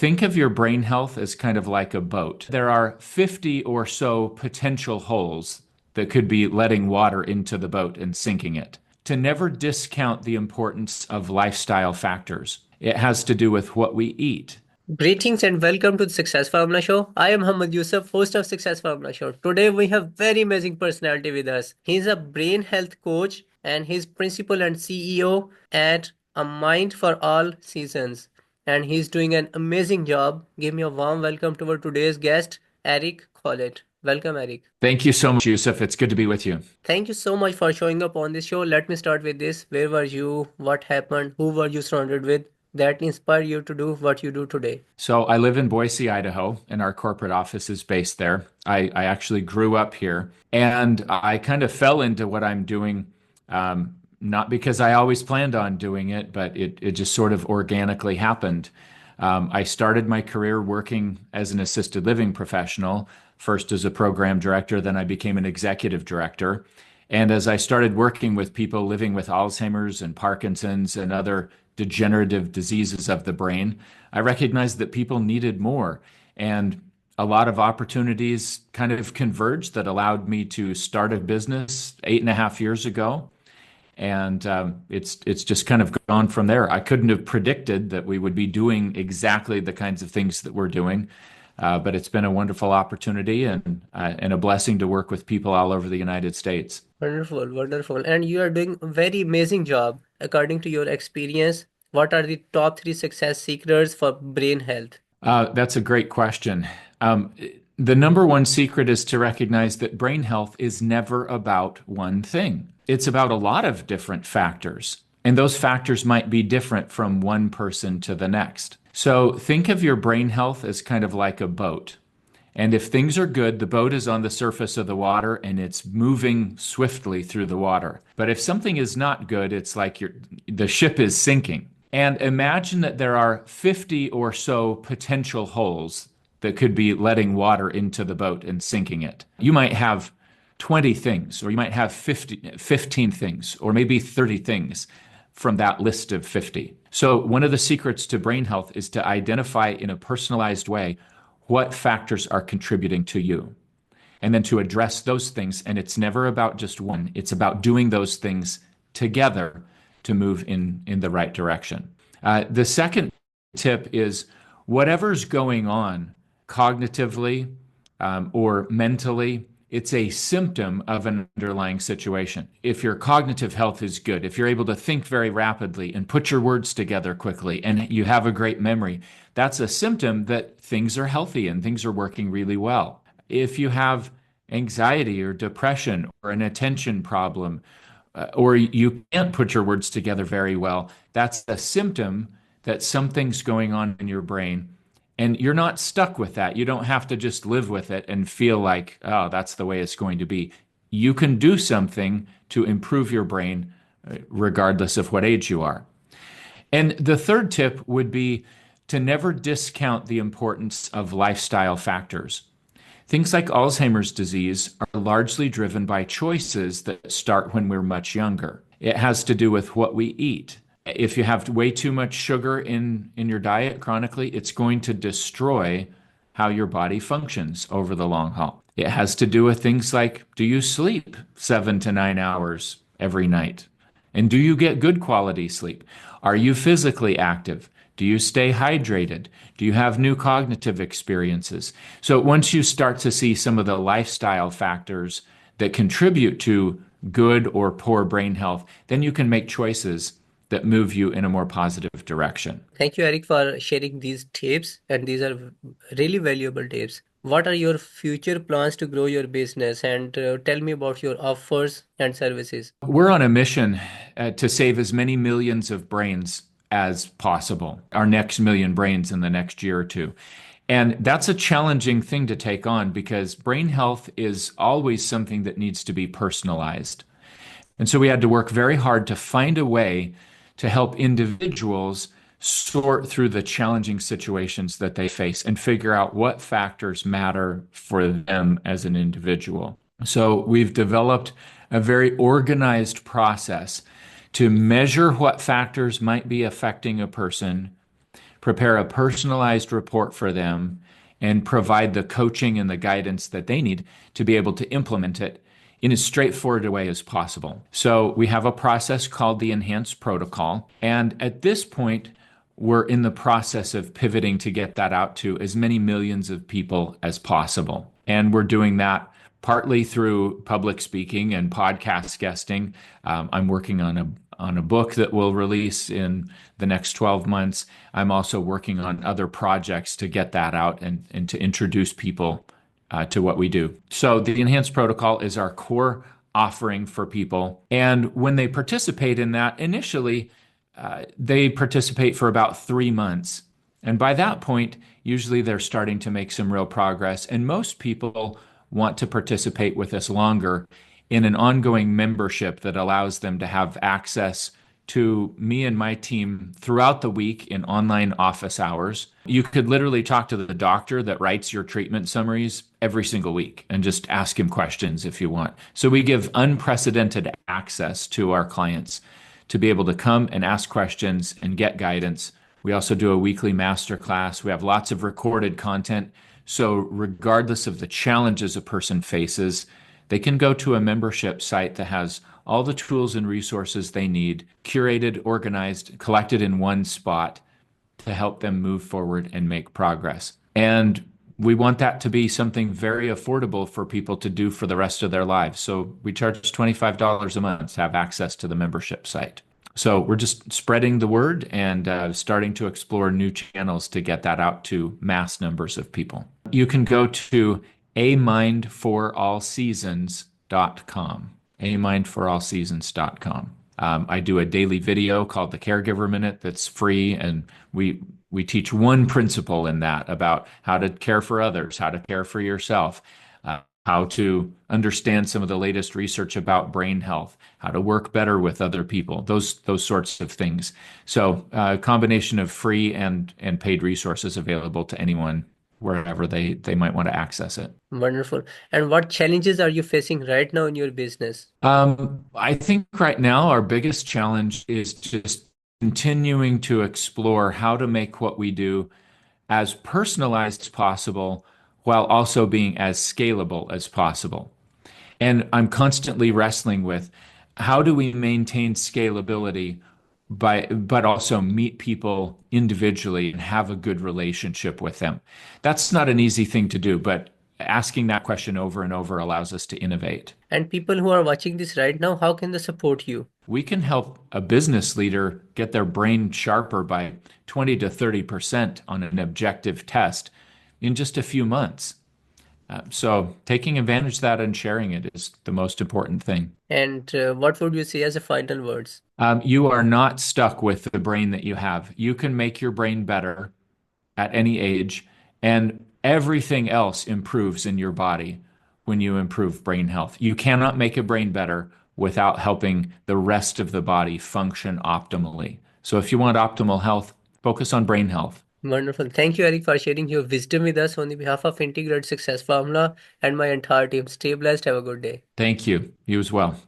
Think of your brain health as kind of like a boat. There are 50 or so potential holes that could be letting water into the boat and sinking it. To never discount the importance of lifestyle factors. It has to do with what we eat. Greetings and welcome to the Success Formula Show. I am VisitYousaf, host of Success Formula Show. Today we have very amazing personality with us. He's a brain health coach and he's principal and CEO at A Mind for All Seasons. And he's doing an amazing job. Give me a warm welcome to our today's guest, Eric Collett. Welcome, Eric. Thank you so much, Yusuf. It's good to be with you. Thank you so much for showing up on this show. Let me start with this. Where were you? What happened? Who were you surrounded with that inspired you to do what you do today? So I live in Boise, Idaho, and our corporate office is based there. I actually grew up here, and I kind of fell into what I'm doing, not because I always planned on doing it, but it just sort of organically happened. I started my career working as an assisted living professional, first as a program director, then I became an executive director. And as I started working with people living with Alzheimer's and Parkinson's and other degenerative diseases of the brain, I recognized that people needed more. And a lot of opportunities kind of converged that allowed me to start a business 8.5 years ago. And it's just kind of gone from there. I couldn't have predicted that we would be doing exactly the kinds of things that we're doing, but it's been a wonderful opportunity and a blessing to work with people all over the United States. Wonderful, wonderful. And you are doing a very amazing job. According to your experience, what are the top three success secrets for brain health? That's a great question. Um, the number one secret is to recognize that brain health is never about one thing. It's about a lot of different factors, and those factors might be different from one person to the next. So think of your brain health as kind of like a boat. And if things are good, the boat is on the surface of the water and it's moving swiftly through the water. But if something is not good, it's like the ship is sinking. And imagine that there are 50 or so potential holes that could be letting water into the boat and sinking it. You might have 20 things, or you might have 15 things, or maybe 30 things from that list of 50. So one of the secrets to brain health is to identify in a personalized way what factors are contributing to you, and then to address those things. And it's never about just one. It's about doing those things together to move in the right direction. The second tip is whatever's going on cognitively or mentally, it's a symptom of an underlying situation. If your cognitive health is good, if you're able to think very rapidly and put your words together quickly and you have a great memory, that's a symptom that things are healthy and things are working really well. If you have anxiety or depression or an attention problem, or you can't put your words together very well, that's a symptom that something's going on in your brain. And you're not stuck with that. You don't have to just live with it and feel like, oh, that's the way it's going to be. You can do something to improve your brain, regardless of what age you are. And the third tip would be to never discount the importance of lifestyle factors. Things like Alzheimer's disease are largely driven by choices that start when we're much younger. It has to do with what we eat. If you have way too much sugar in your diet chronically, it's going to destroy how your body functions over the long haul. It has to do with things like, do you sleep 7 to 9 hours every night? And do you get good quality sleep? Are you physically active? Do you stay hydrated? Do you have new cognitive experiences? So once you start to see some of the lifestyle factors that contribute to good or poor brain health, then you can make choices that move you in a more positive direction. Thank you, Eric, for sharing these tips, and these are really valuable tips. What are your future plans to grow your business? And tell me about your offers and services. We're on a mission to save as many millions of brains as possible, our next million brains in the next year or two. And that's a challenging thing to take on because brain health is always something that needs to be personalized. And so we had to work very hard to find a way to help individuals sort through the challenging situations that they face and figure out what factors matter for them as an individual. So we've developed a very organized process to measure what factors might be affecting a person, prepare a personalized report for them, and provide the coaching and the guidance that they need to be able to implement it in as straightforward a way as possible. So we have a process called the Enhanced Protocol. And at this point, we're in the process of pivoting to get that out to as many millions of people as possible. And we're doing that partly through public speaking and podcast guesting. I'm working on a book that will release in the next 12 months. I'm also working on other projects to get that out and to introduce people to what we do. So the Enhanced Protocol is our core offering for people. And when they participate in that, initially, they participate for about 3 months. And by that point, usually they're starting to make some real progress. And most people want to participate with us longer in an ongoing membership that allows them to have access to me and my team throughout the week in online office hours. You could literally talk to the doctor that writes your treatment summaries every single week and just ask him questions if you want. So we give unprecedented access to our clients to be able to come and ask questions and get guidance. We also do a weekly masterclass. We have lots of recorded content. So regardless of the challenges a person faces, they can go to a membership site that has all the tools and resources they need, curated, organized, collected in one spot to help them move forward and make progress. And we want that to be something very affordable for people to do for the rest of their lives. So we charge $25 a month to have access to the membership site. So we're just spreading the word and starting to explore new channels to get that out to mass numbers of people. You can go to amindforallseasons.com, amindforallseasons.com. I do a daily video called the Caregiver Minute that's free, and we teach one principle in that about how to care for others, how to care for yourself, how to understand some of the latest research about brain health, how to work better with other people, those sorts of things. So a combination of free and paid resources available to anyone wherever they might want to access it. Wonderful. And what challenges are you facing right now in your business? I think right now our biggest challenge is just continuing to explore how to make what we do as personalized as possible while also being as scalable as possible. And I'm constantly wrestling with how do we maintain scalability but also meet people individually and have a good relationship with them. That's not an easy thing to do, but asking that question over and over allows us to innovate. And people who are watching this right now, how can they support you? We can help a business leader get their brain sharper by 20 to 30% on an objective test in just a few months. So taking advantage of that and sharing it is the most important thing. And what would you say as a final words? You are not stuck with the brain that you have. You can make your brain better at any age, and everything else improves in your body when you improve brain health. You cannot make a brain better without helping the rest of the body function optimally. So if you want optimal health, focus on brain health. Wonderful. Thank you, Eric, for sharing your wisdom with us on the behalf of Integrated Success Formula and my entire team. Stay blessed. Have a good day. Thank you. You as well.